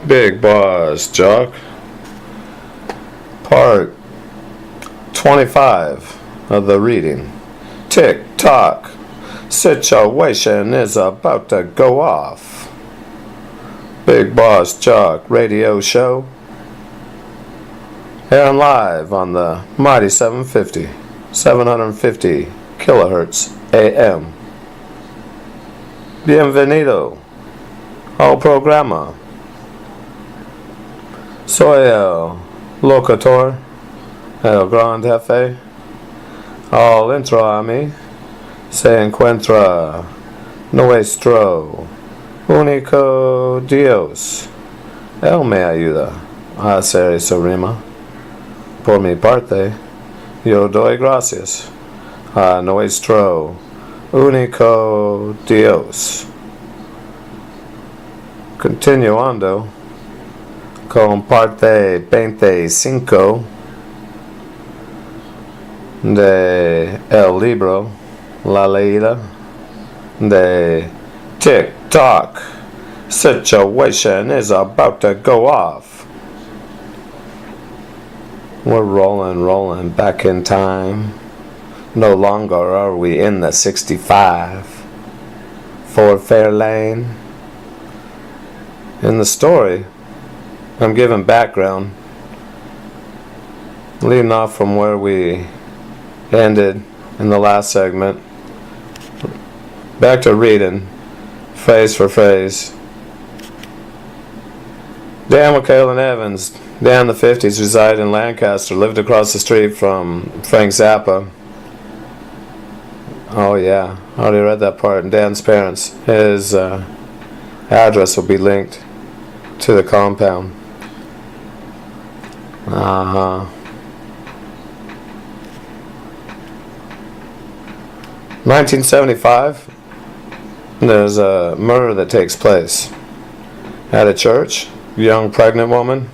Bigbossjock, part 25 of the reading. Tick tock, situation is about to go off. Bigbossjock radio show, airing live on the mighty 750 kilohertz AM. Bienvenido al programa. Soy el locutor, el gran jefe. Al intro a mí se encuentra nuestro único Dios. Él me ayuda a hacer esa rima. Por mi parte, yo doy gracias a nuestro único Dios. Continuando con parte 25 de el libro La Leída de Tick Tock, situation is about to go off. We're rolling back in time. No longer are we in the 65 Ford Fairlane. In the story, I'm giving background, leading off from where we ended in the last segment, back to reading, phrase for phrase. Dan McHale and Evans, Dan in the 50s, resided in Lancaster, lived across the street from Frank Zappa. Oh yeah, I already read that part. And Dan's parents, his address will be linked to the compound. 1975, there's a murder that takes place at a church. Young pregnant woman,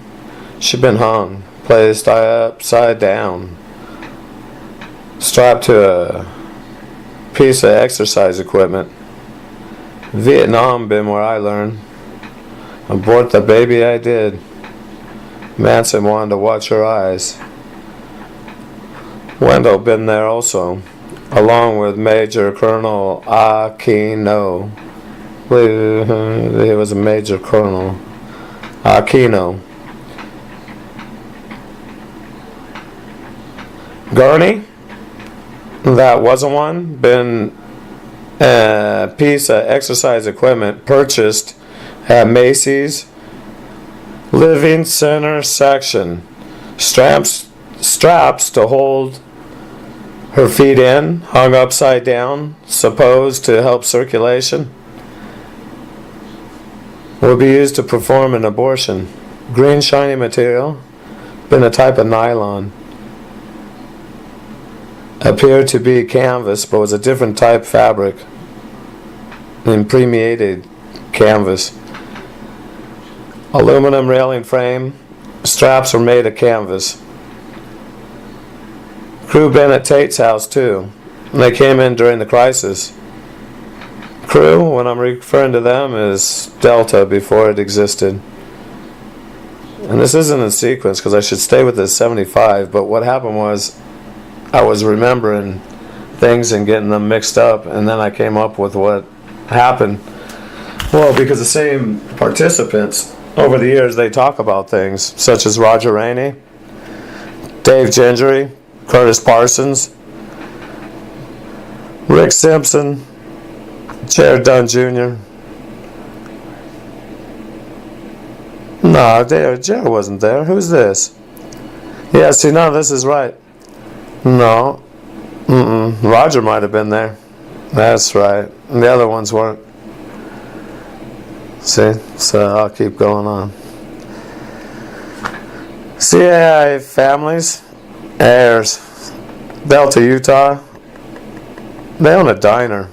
she'd been hung, placed upside down, strapped to a piece of exercise equipment. Vietnam been where I learned. Abort the baby I did. Manson wanted to watch her eyes. Wendell been there also, along with Major Colonel Aquino. I believe he was a Major Colonel Aquino. Gurney, that wasn't one, been a piece of exercise equipment purchased at Macy's Living Center section. Straps to hold her feet in, hung upside down, supposed to help circulation. Would be used to perform an abortion. Green shiny material, been a type of nylon. Appeared to be canvas, but was a different type fabric. Impermeated canvas. Aluminum railing frame. Straps were made of canvas. Crew been at Tate's house too. They came in during the crisis. Crew, when I'm referring to them, is Delta before it existed. And this isn't in sequence because I should stay with this 75, but what happened was I was remembering things and getting them mixed up, and then I came up with what happened. Well, because the same participants over the years, they talk about things such as Roger Rainey, Dave Gingery, Curtis Parsons, Rick Simpson, Jared Dunn Jr. No, Jared wasn't there. Who's this? Yeah, see, none of this is right. No. Roger might have been there. That's right. And the other ones weren't. See? So I'll keep going on. CAI families, heirs, Delta, Utah. They own a diner.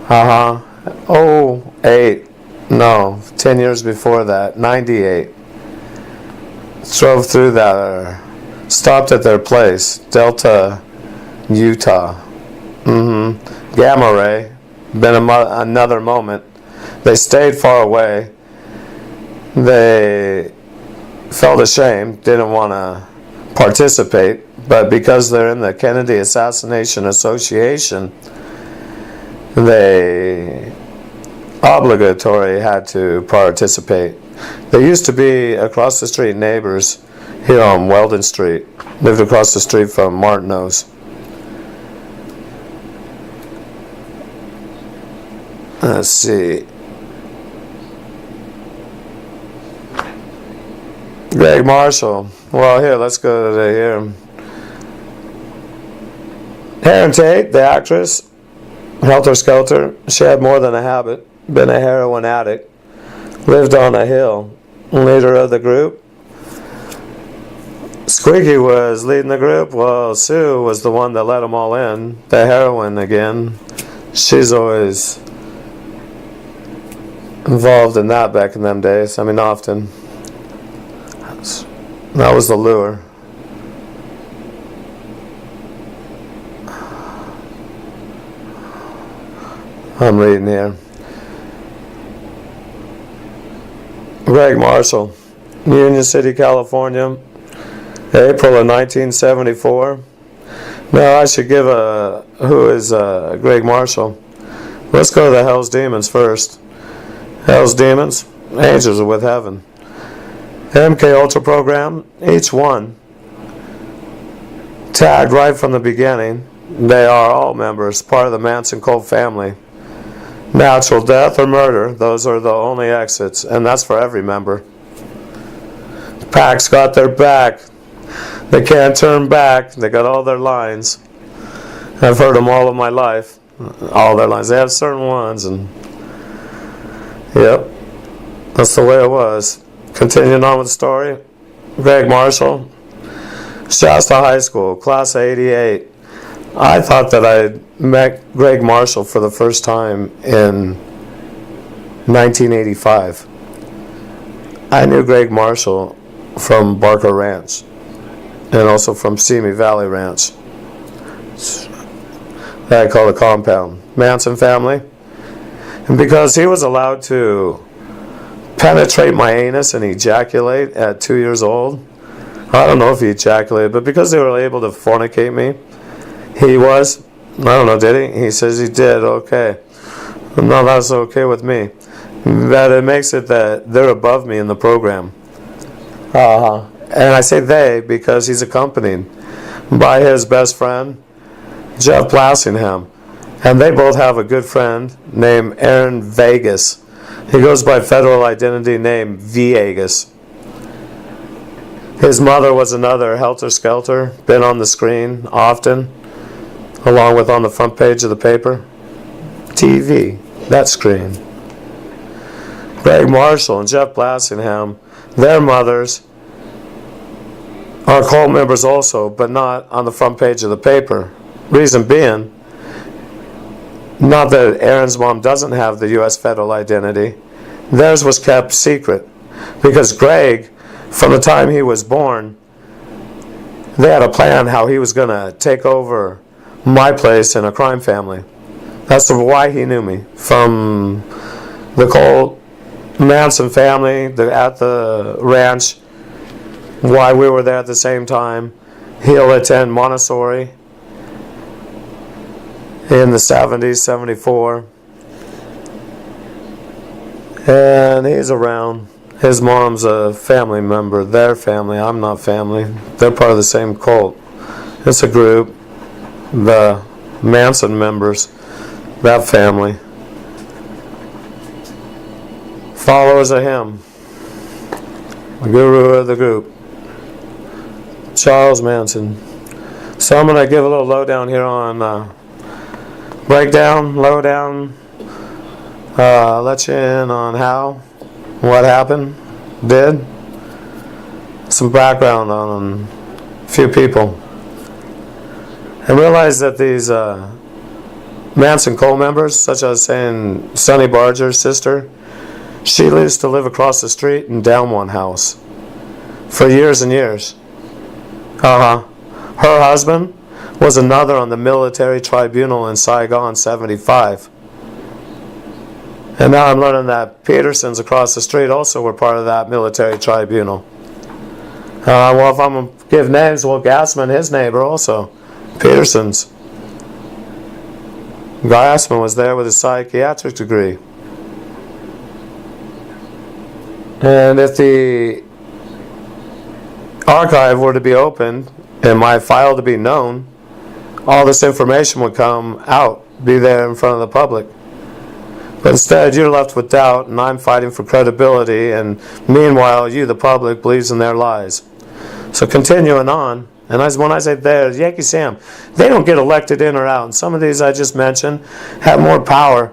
08. No, 10 years before that. 98. Drove through that, stopped at their place. Delta, Utah. Gamma ray. Been another moment. They stayed far away. they felt ashamed, didn't want to participate, but because they're in the Kennedy Assassination Association, they obligatory had to participate. They used to be across the street neighbors here on Weldon Street, lived across the street from Martineau's. Let's see. Greg Marshall. Well, here, let's go to here. Sharon Tate, the actress, Helter Skelter. She had more than a habit. Been a heroin addict. Lived on a hill. Leader of the group. Squeaky was leading the group. Well, Sue was the one that let them all in. The heroin again. She's always involved in that back in them days. I mean, often. That was the lure. I'm reading here. Greg Marshall, Union City, California, April of 1974. Now I should give who is Greg Marshall. Let's go to the Hell's Demons first. Hell's Demons, Angels are with Heaven. MK Ultra program, each one tagged right from the beginning. They are all members, part of the Manson cult family. Natural death or murder, those are the only exits, and that's for every member. Pack's got their back. They can't turn back. They got all their lines. I've heard them all of my life. All their lines. They have certain ones, and yep, that's the way it was. Continuing on with the story, Greg Marshall, Shasta High School, class of 88. I thought that I met Greg Marshall for the first time in 1985. I knew Greg Marshall from Barker Ranch and also from Simi Valley Ranch. That I call the compound. Manson family. And because he was allowed to penetrate my anus and ejaculate at 2 years old. I don't know if he ejaculated, but because they were able to fornicate me, he was. I don't know, did he? He says he did. Okay. No, that's okay with me. But it makes it that they're above me in the program. And I say they because he's accompanied by his best friend, Jeff Blassingham. And they both have a good friend named Aaron Vegas. He goes by federal identity name Viegas. His mother was another Helter Skelter, been on the screen often, along with on the front page of the paper. TV, that screen. Greg Marshall and Jeff Blassingham, their mothers are cult members also, but not on the front page of the paper. Reason being, not that Aaron's mom doesn't have the U.S. federal identity. Theirs was kept secret. Because Greg, from the time he was born, they had a plan how he was going to take over my place in a crime family. That's why he knew me. From the cult Manson family at the ranch, why we were there at the same time. He'll attend Montessori in the 70s, 74. And he's around. His mom's a family member. Their family. I'm not family. They're part of the same cult. It's a group. The Manson members. That family. Followers of him. The guru of the group. Charles Manson. So I'm going to give a little lowdown here on breakdown, lowdown, let you in on how, what happened, did, some background on a few people. And realize that these Manson cult members, such as saying Sonny Barger's sister, she used to live across the street in down one house for years and years. Her husband was another on the military tribunal in Saigon, 75. And now I'm learning that Petersons across the street also were part of that military tribunal. Well, if I'm going to give names, well, Gassman, his neighbor also, Petersons. Gassman was there with his psychiatric degree. And if the archive were to be opened and my file to be known, all this information would come out, be there in front of the public. But instead, you're left with doubt, and I'm fighting for credibility, and meanwhile, you, the public, believes in their lies. So continuing on, and when I say there, Yankee Sam, they don't get elected in or out. And some of these I just mentioned have more power.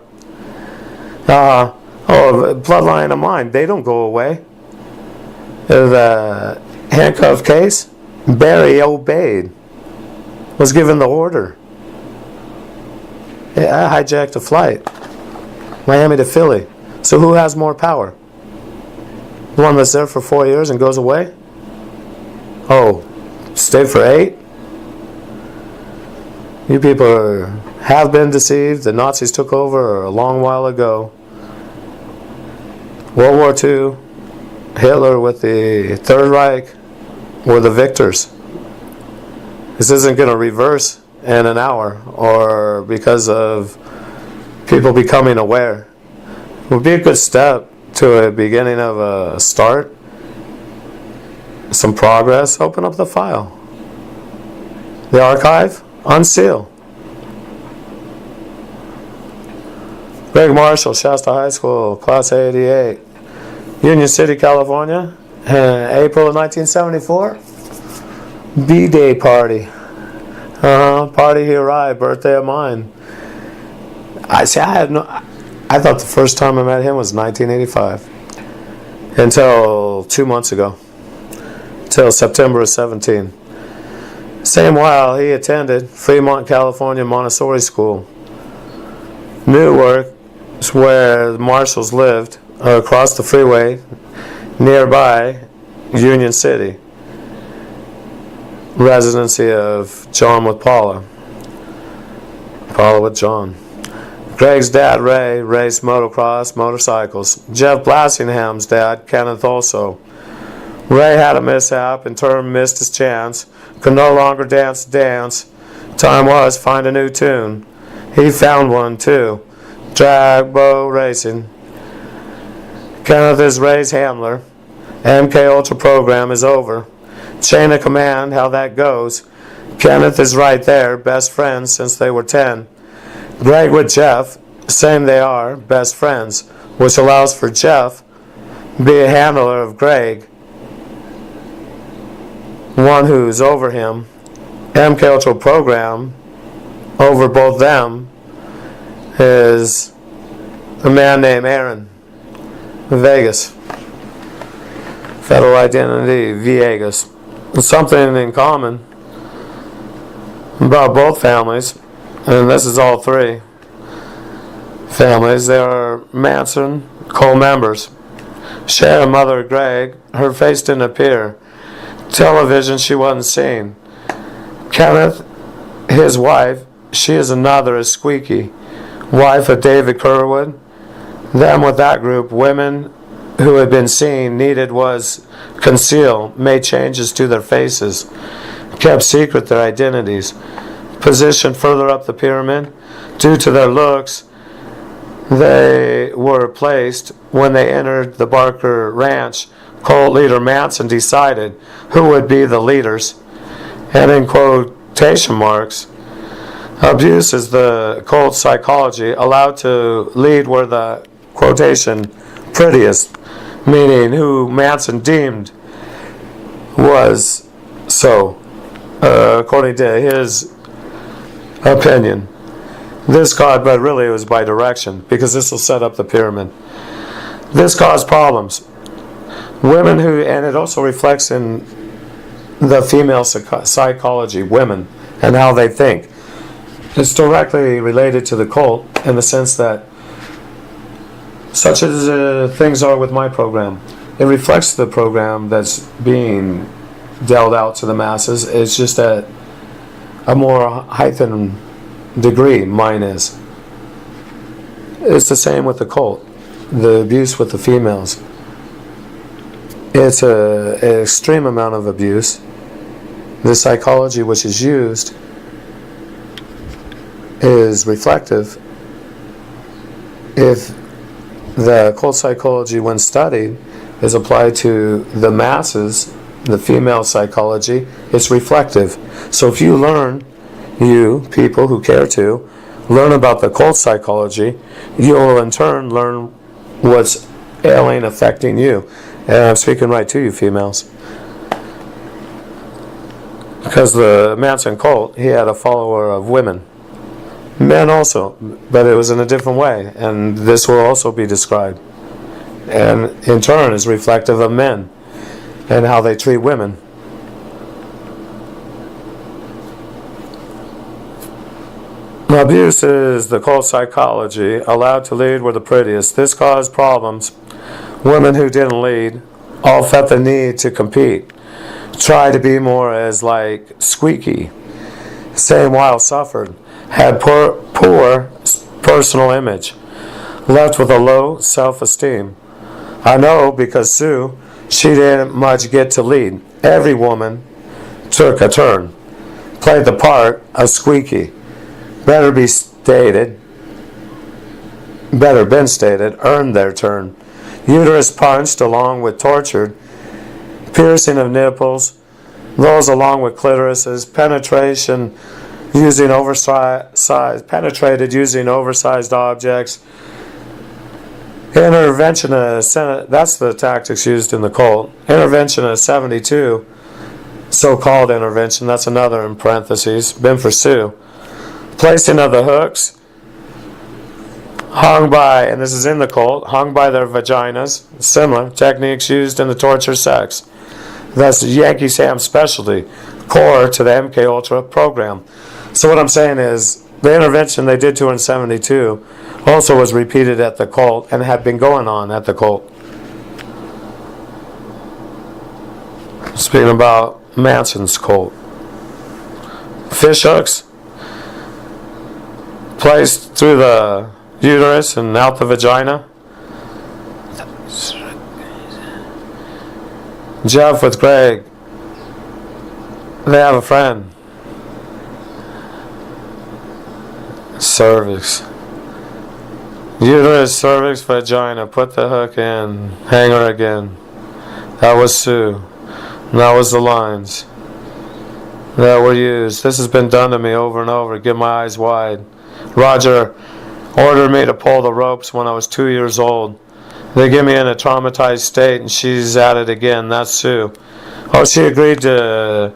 Bloodline of mine, they don't go away. The handcuff case, Barry obeyed, was given the order. I hijacked a flight, Miami to Philly. So who has more power? The one that's there for 4 years and goes away? Oh, stayed for 8? You people have been deceived. The Nazis took over a long while ago. World War II, Hitler with the Third Reich were the victors. This isn't going to reverse in an hour or because of people becoming aware. It would be a good step to a beginning of a start. Some progress. Open up the file. The archive. Unseal. Greg Marshall, Shasta High School, Class 88. Union City, California. April of 1974. B-Day party. Party he arrived. Birthday of mine. I thought the first time I met him was 1985. Until 2 months ago. Till September of 17. Same while he attended Fremont, California Montessori School. Newark is where the Marshalls lived, across the freeway, nearby Union City. Residency of John with Paula. Paula with John. Greg's dad, Ray, raced motocross, motorcycles. Jeff Blassingham's dad, Kenneth, also. Ray had a mishap, in turn missed his chance, could no longer dance the dance. Time was, find a new tune. He found one too. Drag bow racing. Kenneth is Ray's handler. MK Ultra program is over. Chain of command, how that goes. Kenneth is right there, best friends since they were 10. Greg with Jeff, same they are, best friends, which allows for Jeff to be a handler of Greg. One who's over him. MK Ultra program over both them is a man named Aaron Vegas. Federal identity Vegas. Something in common about both families, and this is all three families. They are Manson Cole members. Sharon, mother of Greg, her face didn't appear. Television she wasn't seen. Kenneth, his wife, she is another, is Squeaky, wife of David Kerwood. Them with that group, women who had been seen, needed was conceal, made changes to their faces, kept secret their identities, positioned further up the pyramid. Due to their looks, they were placed when they entered the Barker Ranch. Cult leader Manson decided who would be the leaders, and in quotation marks, abuse is the cult psychology, allowed to lead where the quotation prettiest, meaning who Manson deemed was so, according to his opinion. This caused, but really it was by direction, because this will set up the pyramid. This caused problems. Women who, and it also reflects in the female psychology, women, and how they think. It's directly related to the cult in the sense that, such as things are with my program, it reflects the program that's being dealt out to the masses. It's just at a more heightened degree, mine is. It's the same with the cult. the abuse with the females. It's an extreme amount of abuse. The psychology which is used is reflective. If the occult psychology, when studied, is applied to the masses, the female psychology, it's reflective. So if you learn, you people who care to, learn about the occult psychology, you'll in turn learn what's alien affecting you. And I'm speaking right to you, females. Because the Manson cult, he had a follower of women. Men also, but it was in a different way. And this will also be described. And in turn is reflective of men and how they treat women. Abuse is the cult psychology. Allowed to lead were the prettiest. This caused problems. Women who didn't lead all felt the need to compete. Try to be more as like squeaky. Same while suffered. Had poor personal image. Left with a low self-esteem. I know because Sue, she didn't much get to lead. Every woman took a turn. Played the part of squeaky. Better been stated, earned their turn. Uterus punched along with tortured, piercing of nipples, those along with clitorises, penetrated using oversized objects. Interventionist, that's the tactics used in the cult. Interventionist 72, so-called intervention, that's another in parentheses, been for Sue. Placing of the hooks, hung by, and this is in the cult, hung by their vaginas, similar techniques used in the torture sex. That's Yankee Sam's specialty, core to the MK Ultra program. So what I'm saying is, the intervention they did to her in 72 also was repeated at the cult and had been going on at the cult. Speaking about Manson's cult. Fish hooks placed through the uterus and out the vagina. Jeff with Greg, they have a friend. Cervix. Uterus, cervix, vagina. Put the hook in. Hang her again. That was Sue. And that was the lines that were used. This has been done to me over and over. Get my eyes wide. Roger ordered me to pull the ropes when I was 2 years old. They get me in a traumatized state and she's at it again. That's Sue. Oh, she agreed to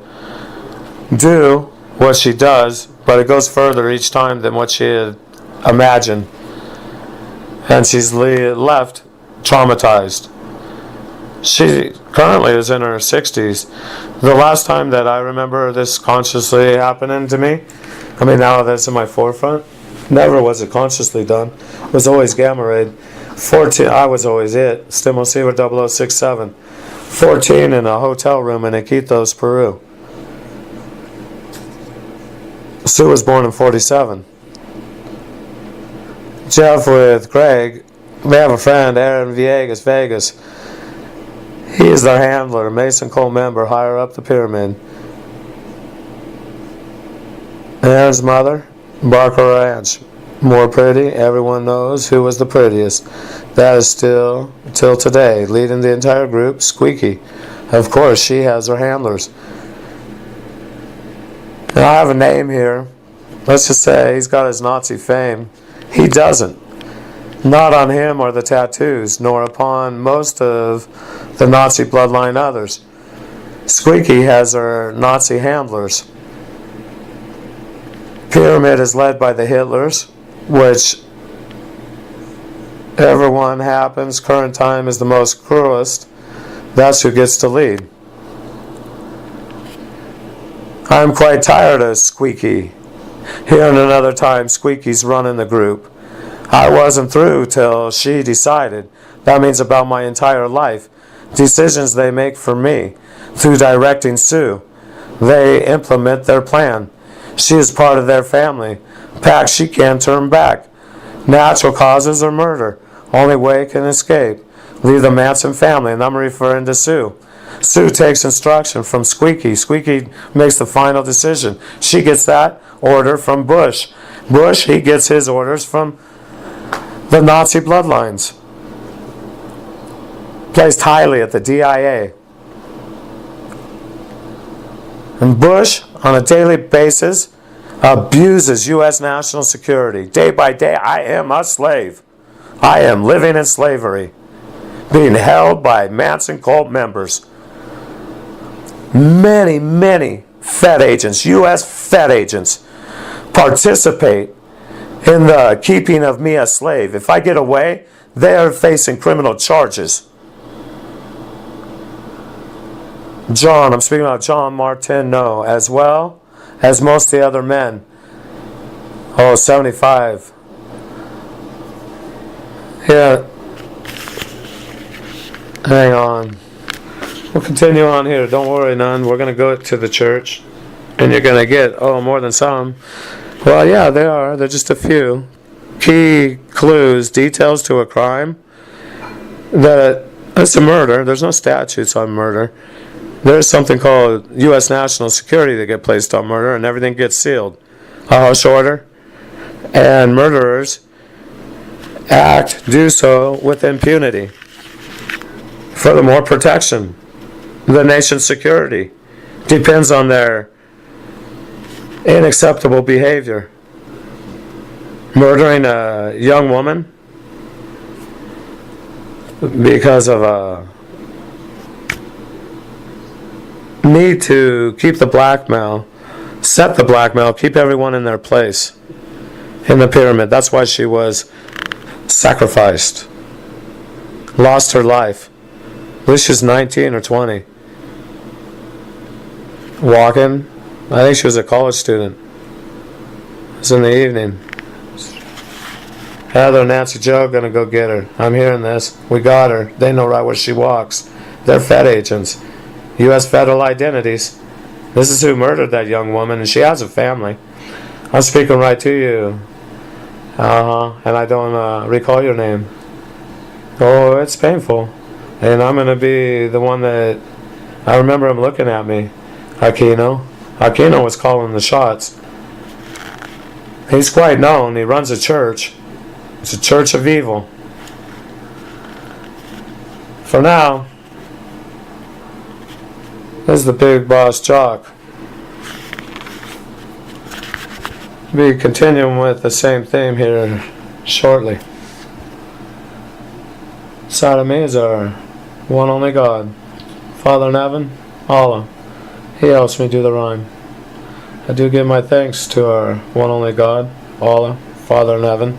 do what she does, but it goes further each time than what she had imagined. And she's left traumatized. She currently is in her 60s. The last time that I remember this consciously happening to me, I mean now that's in my forefront, never was it consciously done. It was always gamma rayed. 14, I was always it. Stimul Seaver 0067. 14 in a hotel room in Iquitos, Peru. Sue was born in 47. Jeff with Greg, they have a friend, Aaron Vegas. He is their handler, Mason Cole member, higher up the pyramid. Aaron's mother, Barker Ranch. More pretty, everyone knows who was the prettiest. That is still, till today, leading the entire group, Squeaky. Of course, she has her handlers. Now, I have a name here. Let's just say he's got his Nazi fame. He doesn't. Not on him are the tattoos, nor upon most of the Nazi bloodline others. Squeaky has her Nazi handlers. Pyramid is led by the Hitlers, which everyone happens, current time is the most cruelest. That's who gets to lead. I'm quite tired of Squeaky. Here in another time, Squeaky's running the group. I wasn't through till she decided. That means about my entire life. Decisions they make for me. Through directing Sue. They implement their plan. She is part of their family. Pact she can't turn back. Natural causes or murder. Only way can escape. Leave the Manson family, and I'm referring to Sue. Sue takes instruction from Squeaky. Squeaky makes the final decision. She gets that order from Bush. Bush, he gets his orders from the Nazi bloodlines. Placed highly at the DIA. And Bush, on a daily basis, abuses U.S. national security. Day by day, I am a slave. I am living in slavery, being held by Manson cult members. Many, many Fed agents, U.S. Fed agents, participate in the keeping of me a slave. If I get away, they are facing criminal charges. John, I'm speaking about John Martineau, as well as most of the other men. 75. Yeah. Hang on. We'll continue on here. Don't worry, none. We're going to go to the church. And you're going to get, more than some. Well, yeah, they are. They're just a few. Key clues, details to a crime. That it's a murder. There's no statutes on murder. There's something called U.S. national security that get placed on murder, and everything gets sealed. A hush order. And murderers do so with impunity. Furthermore, protection. The nation's security depends on their unacceptable behavior. Murdering a young woman because of a need to keep the blackmail, set the blackmail, keep everyone in their place in the pyramid. That's why she was sacrificed, lost her life. At least she's 19 or 20. Walking. I think she was a college student. It was in the evening. Heather and Nancy Joe gonna go get her. I'm hearing this. We got her. They know right where she walks. They're Fed agents. U.S. federal identities. This is who murdered that young woman, and she has a family. I'm speaking right to you. And I don't recall your name. Oh, it's painful. And I'm going to be the one that... I remember him looking at me. Aquino. Aquino was calling the shots. He's quite known. He runs a church. It's a church of evil. For now, this is the Bigbossjock. Be continuing with the same theme here shortly. Side of me is our one only God, Father in heaven, Allah. He helps me do the rhyme. I do give my thanks to our one only God, Allah, Father in heaven.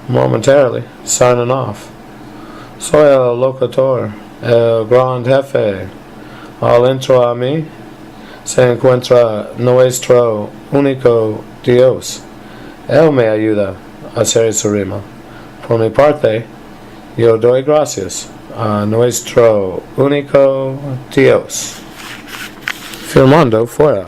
Momentarily signing off. Soy el locutor, el gran jefe. Al entro a mí se encuentra nuestro único Dios. Él me ayuda a hacer su rima. Por mi parte, yo doy gracias a nuestro único Dios. Filmando fuera.